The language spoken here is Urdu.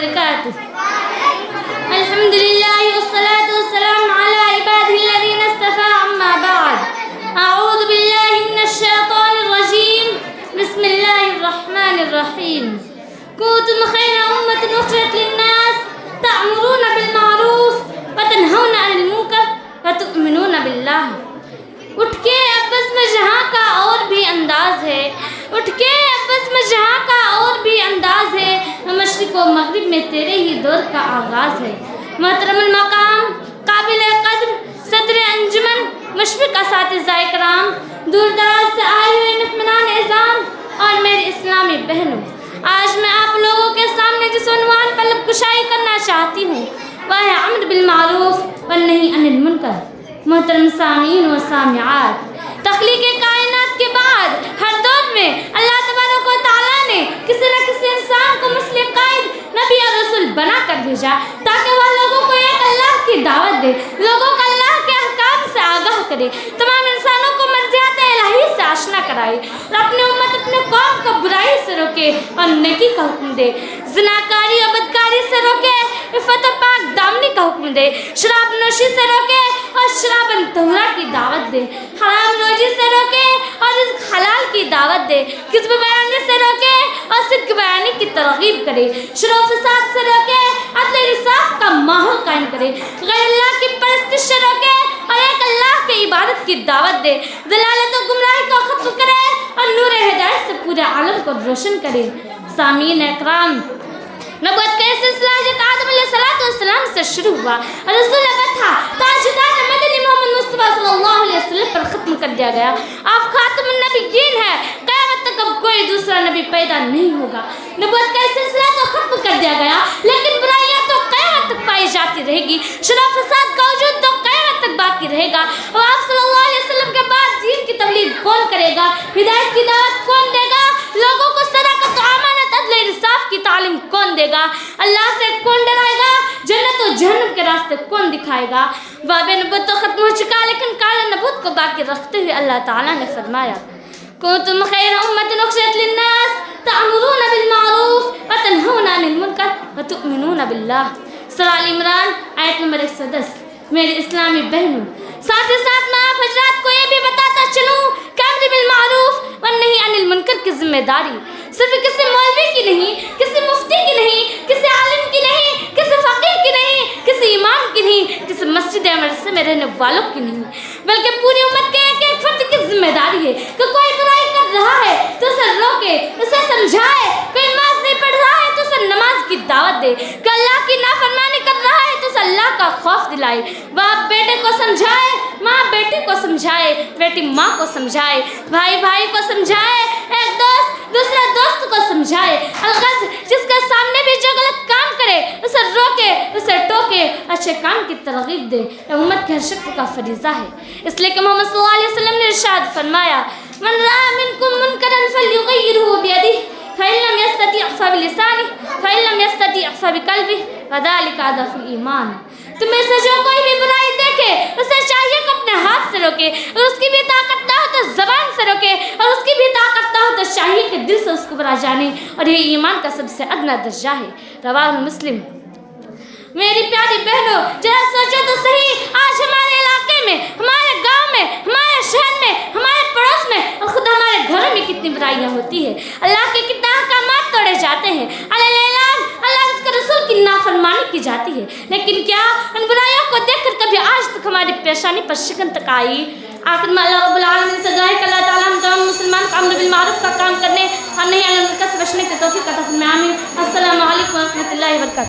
وبركاته. الحمد لله والصلاة والسلام على عباده الذين اصطفى، أما بعد. أعوذ بالله من الشيطان الرجيم. بسم الله الرحمن الرحيم. كنتم خير أمة أخرجت للناس تأمرون بالمعروف وتنهون عن المنكر وتؤمنون بالله. اٹھ کے ابس میں جہاں کا اور بھی انداز ہے، اٹھ کے ابس میں جہاں کا اور بھی انداز ہے، مشرق و مغرب میں تیرے ہی دور کا آغاز ہے. محترم المقام، قابل قدر صدر انجمن، مشفق اساتذہ کرام، دور دراز سے آئے ہوئے مہمانان اعزام اور میری اسلامی بہنوں، آج میں آپ لوگوں کے سامنے جس عنوان پر لب کشائی کرنا چاہتی ہوں وہ ہے امر بالمعروف والنہی عن المنکر. محترم سامعین و سامعات، تخلیق کائنات کے بعد ہر دور میں اللہ تبارک و تعالیٰ نے کسی نہ کسی انسان کو مسلم قائد، نبی اور رسول بنا کر بھیجا تاکہ وہ لوگوں کو ایک اللہ کی دعوت دے، لوگوں کو اللہ کے احکام سے آگاہ کرے، تمام انسانوں کو مرضیات الہی سے آشنا کرائے اور اپنی امت اپنے قوم کو برائی سے روکے اور نیکی کا حکم دے، زناکاری اور بدکاری سے روکے، عفت و پاک دامنی کا حکم دے، شراب نوشی سے روکے اور شراباً طہورا کی دعوت دے، حرام روزی سے روکے اور رزق حلال کی دعوت دے، کذب بیانی سے روکے اور صدق بیانی کی ترغیب کرے، شر و فساد سے روکے، عدل انصاف کا ماحول قائم کرے، غیر اللہ کی پرستش سے روکے اور ایک اللہ کی عبادت کی دعوت دے، ضلالت و گمراہی کو ختم کرے اور نور ہدایت سے پورے عالم کو روشن کرے. سامعین اکرام، نبوت کا سلسلہ حضرت آدم علیہ السلام سے شروع ہوا اور رسول تھا تاجدار مدنی محمد مصطفیٰ صلی اللہ علیہ وسلم پر ختم کر دیا گیا. آپ خاتم النبیین ہیں، قیامت تک اب کوئی دوسرا نبی پیدا نہیں ہوگا. نبوت کا سلسلہ تو ختم کر دیا گیا لیکن برائیاں تو قیامت تک پائی جاتی رہے گی، شر و فساد کا وجود تو قیامت تک باقی رہے گا. اور آپ صلی اللہ علیہ وسلم کے بعد دین کی تبلیغ کون کرے گا، ہدایت کی دعوت کون دے گا، لوگوں کو صداقت و امانت عدل انصاف کی تعلیم کون دے گا، اللہ سے کون ڈرائے گا، جنت و جہنم کے راستے کون دکھائے گا. باب نبوت تو ختم ہو چکا لیکن کال نبوت کو باقی رکھتے ہوئے اللہ تعالیٰ نے فرمایا کنتم خیر امۃ اخرجت للناس تأمرون بالمعروف وتنہون عن المنکر وتؤمنون باللہ. سورہ آل عمران آیت نمبر 110. میرے اسلامی بہنوں، ساتھ ہی ساتھ میں آپ حضرات کو یہ بھی بتاتا چلوں کہ امر بالمعروف والنہی عن المنکر کی ذمہ داری صرف کسی مولوی کی نہیں، کسی مفتی کی نہیں، کسی عالم کی نہیں، کسی فقیر کی نہیں، کسی امام کی نہیں، کسی مسجد مدرسے میں رہنے والوں کی نہیں، بلکہ پوری امت کے ایک ایک فرد کی ذمہ داری ہے کہ کوئی برائی کر رہا ہے تو اسے روکے، اسے سمجھائے، کوئی نماز نہیں پڑھ رہا ہے تو اسے نماز کی دعوت دے، کہ اللہ کی نافرمانی کر رہا ہے تو اسے اللہ کا خوف دلائے. باپ بیٹے کو سمجھائے، ماں بیٹی کو سمجھائے، بیٹی ماں کو سمجھائے، بھائی بھائی کو سمجھائے، ایک دوست دوسرے دوست کو سمجھائے. الغرض جس کے سامنے بھی جو غلط کام کرے اسے روکے، اسے ٹوکے، اچھے کام کی ترغیب دے. یہ امت کے ہر شخص کا فریضہ ہے، اس لیے کہ محمد صلی اللہ علیہ وسلم نے ارشاد فرمایا من رأى منكم منكرا فليغيره بيده فإن لم يستطع فبلسانه فإن لم يستطع فبقلبه وذلك أضعف الإيمان. تمہیں سے جو کوئی بھی برائی دیکھے اسے چاہیے کہ اپنے ہاتھ سے روکے، اور اس کی بھی طاقت نہ ہو تو زبان سے روکے، اور اس کی بھی طاقت نہ ہو تو چاہیے کہ دل سے اس کو برا جانے، اور یہ ایمان کا سب سے ادنا درجہ ہے. رواہ مسلم. میری پیاری بہنوں، ذرا سوچو تو صحیح، آج ہمارے علاقے میں، ہمارے گاؤں میں، ہمارے شہر میں، ہمارے پڑوس میں اور خود ہمارے گھروں میں کتنی برائیاں ہوتی ہیں. اللہ کے کتنے احکامات توڑے جاتے ہیں، اللہ اس کے رسول کی نافرمانی کی جاتی ہے، لیکن کیا ان برائیوں کو دیکھ کر کبھی آج تک ہماری پیشانی پر شکن تک آئی؟ آخر میں اللہ رب العالمین سے دعا ہے کہ اللہ تعالیٰ ہم تمام مسلمان کو امر بالمعروف کا کام کرنے اور نہیں عن المنکر سے بچنے کی توفیق عطا فرمائے. آمین. السلام علیکم و رحمۃ اللہ وبرکاتہ.